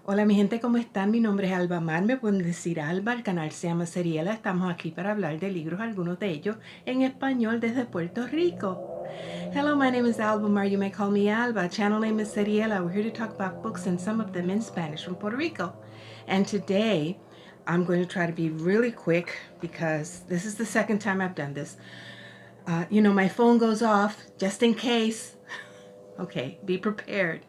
Hola mi gente, ¿cómo están? Mi nombre es Alba Mar, me pueden decir Alba, el canal se llama Seriela, estamos aquí para hablar de libros, algunos de ellos en español desde Puerto Rico. Hello, my name is Alba Mar, you may call me Alba, channel name is Seriela, we're here to talk about books and some of them in Spanish from Puerto Rico. And today, I'm going to try to be really quick because this is the second time I've done this. My phone goes off just in case. Okay, be prepared.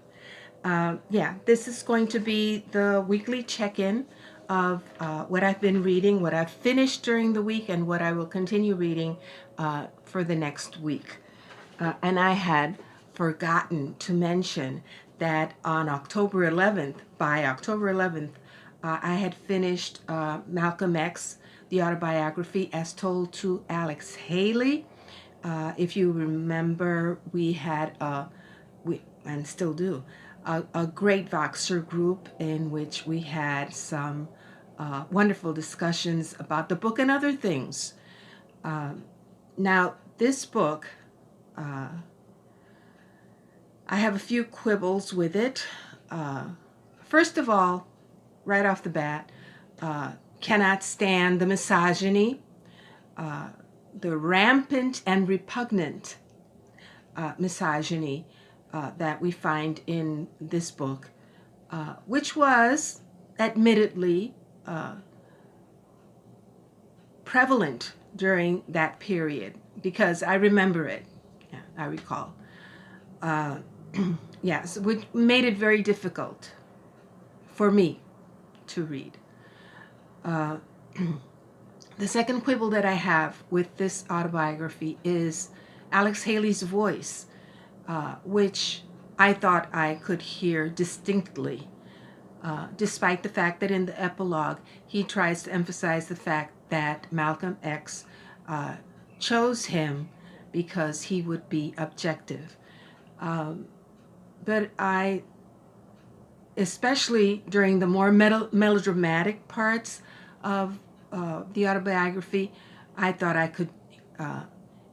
This is going to be the weekly check-in of what I've been reading, what I've finished during the week, and what I will continue reading for the next week. And I had forgotten to mention that on October 11th, by October 11th, I had finished Malcolm X, the autobiography, as told to Alex Haley. If you remember, we had, and still do, a great Voxer group in which we had some wonderful discussions about the book and other things. Now, this book, I have a few quibbles with it. First of all, right off the bat, cannot stand the misogyny, the rampant and repugnant misogyny that we find in this book, which was admittedly prevalent during that period, because I remember it. Yeah, I recall. Yes, which made it very difficult for me to read. The second quibble that I have with this autobiography is Alex Haley's voice, which I thought I could hear distinctly, despite the fact that in the epilogue he tries to emphasize the fact that Malcolm X chose him because he would be objective. But I, especially during the more melodramatic parts of the autobiography, I thought I could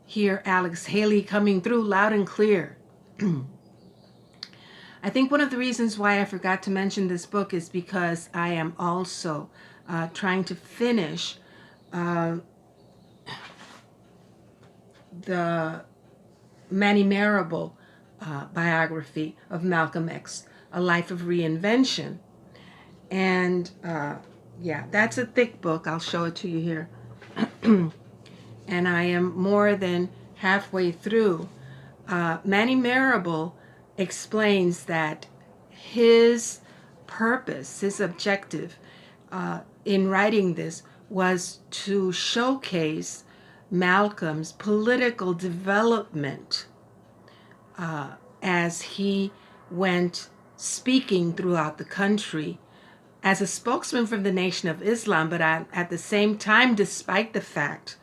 hear Alex Haley coming through loud and clear. I think one of the reasons why I forgot to mention this book is because I am also trying to finish the Marable biography of Malcolm X, A Life of Reinvention. And that's a thick book. I'll show it to you here. And I am more than halfway through. Marable explains that his purpose, his objective in writing this was to showcase Malcolm's political development as he went speaking throughout the country as a spokesman for the Nation of Islam, but at the same time, despite the fact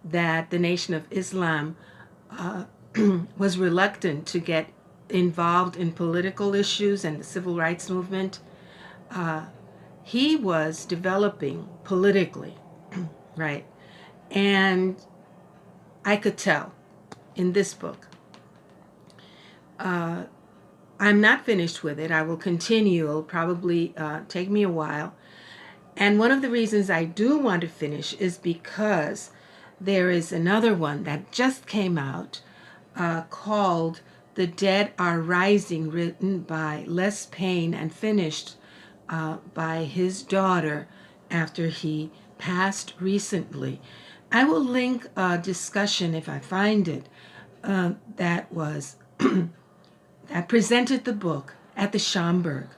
that the Nation of Islam was reluctant to get involved in political issues and the civil rights movement, he was developing politically, right? And I could tell in this book. I'm not finished with it. I will continue. It'll probably take me a while. And one of the reasons I do want to finish is because there is another one that just came out called The Dead Are Rising, written by Les Payne and finished by his daughter after he passed recently. I will link a discussion, if I find it, that was that presented the book at the Schomburg,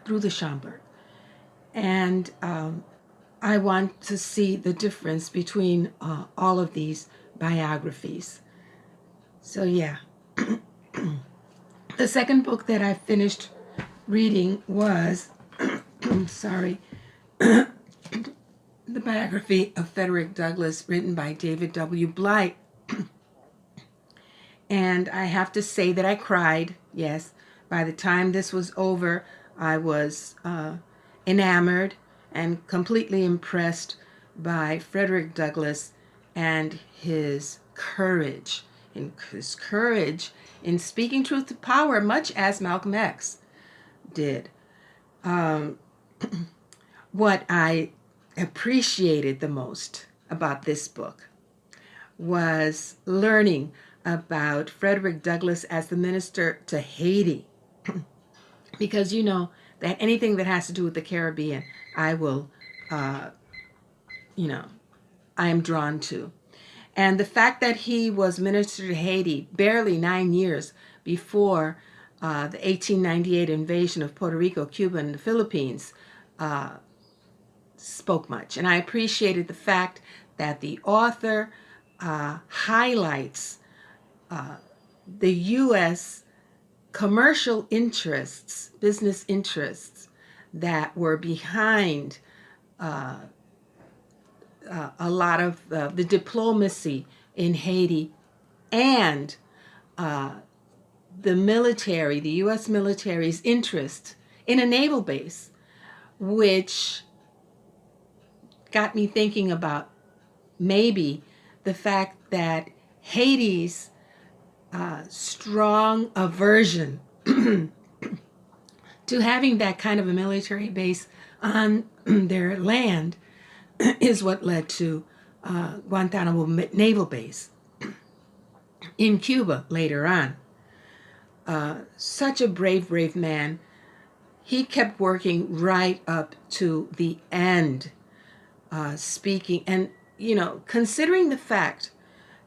through the Schomburg. And I want to see the difference between all of these biographies. So yeah. The second book that I finished reading was, the biography of Frederick Douglass, written by David W. Blight. And I have to say that I cried, yes. By the time this was over, I was enamored and completely impressed by Frederick Douglass and his courage. In speaking truth to power, much as Malcolm X did. what I appreciated the most about this book was learning about Frederick Douglass as the minister to Haiti. Because you know that anything that has to do with the Caribbean, I will, I am drawn to. And the fact that he was minister to Haiti barely 9 years before the 1898 invasion of Puerto Rico, Cuba, and the Philippines spoke much. And I appreciated the fact that the author highlights the U.S. commercial interests, business interests that were behind a lot of the diplomacy in Haiti, and the military, the U.S. military's interest in a naval base, which got me thinking about maybe the fact that Haiti's strong aversion to having that kind of a military base on their land is what led to Guantanamo Naval Base in Cuba later on. Such a brave man. He kept working right up to the end, speaking. And, considering the fact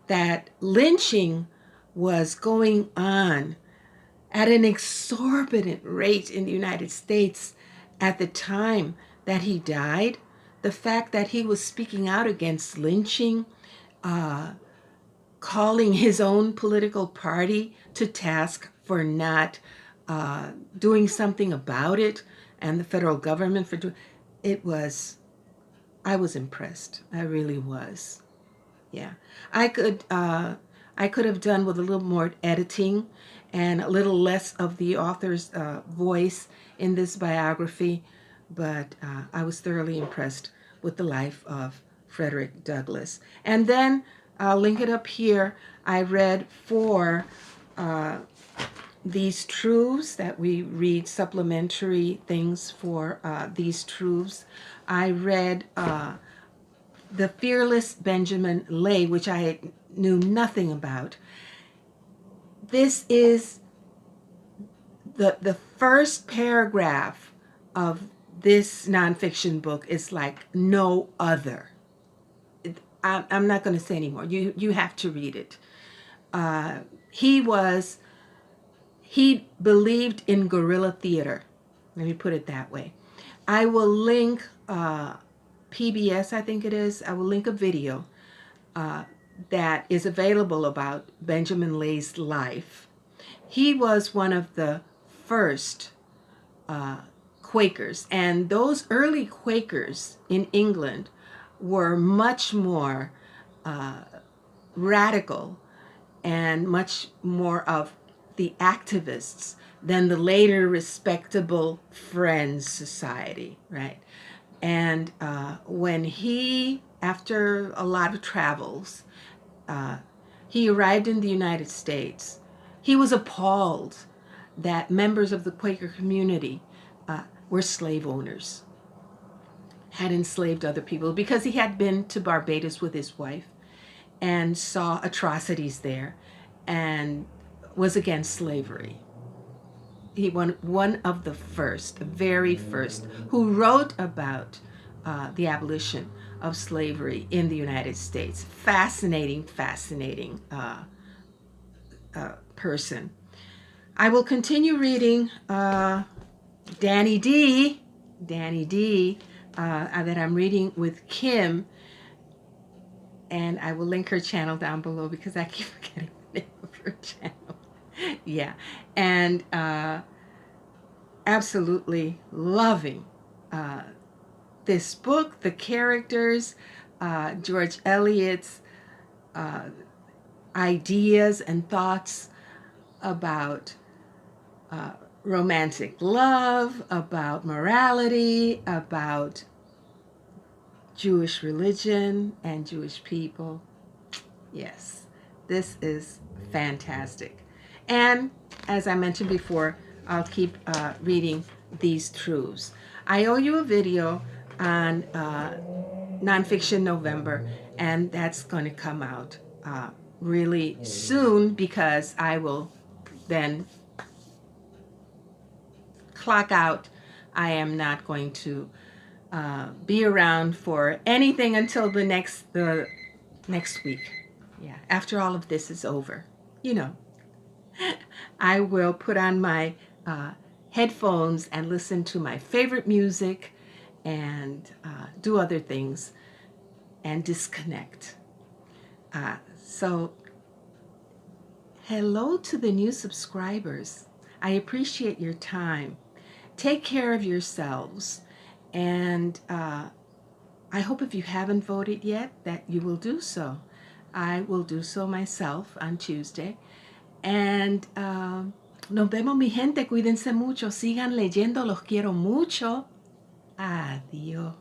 that lynching was going on at an exorbitant rate in the United States at the time that he died, the fact that he was speaking out against lynching, calling his own political party to task for not doing something about it, and the federal government for doing it, I was impressed. I really was. Yeah. I could have done with a little more editing and a little less of the author's voice in this biography, but I was thoroughly impressed with the life of Frederick Douglass. And then I'll link it up here. I read for these truths that we read, supplementary things for these truths. I read The Fearless Benjamin Lay, which I knew nothing about. This is the first paragraph of this nonfiction book is like no other. I'm not going to say anymore. You have to read it. He believed in guerrilla theater. Let me put it that way. I will link PBS, I think it is. I will link a video that is available about Benjamin Lay's life. He was one of the first Quakers, and those early Quakers in England were much more radical and much more of the activists than the later respectable Friends Society, right? And when he, after a lot of travels, he arrived in the United States, he was appalled that members of the Quaker community were slave owners, had enslaved other people, because he had been to Barbados with his wife and saw atrocities there and was against slavery. He was one of the first, the very first, who wrote about the abolition of slavery in the United States. Fascinating person. I will continue reading Danny D, that I'm reading with Kim, and I will link her channel down below because I keep forgetting the name of her channel. Yeah, and absolutely loving this book, the characters, George Eliot's ideas and thoughts about romantic love, about morality, about Jewish religion and Jewish people. Yes, this is fantastic. And as I mentioned before, I'll keep reading these truths. I owe you a video on Nonfiction November, and that's going to come out really soon, because I will then clock out. I am not going to be around for anything until the next week. Yeah, after all of this is over, you know, I will put on my headphones and listen to my favorite music and do other things and disconnect. So hello to the new subscribers. I appreciate your time. Take care of yourselves, and I hope if you haven't voted yet that you will do so. I will do so myself on Tuesday. And nos vemos, mi gente. Cuídense mucho. Sigan leyendo. Los quiero mucho. Adiós.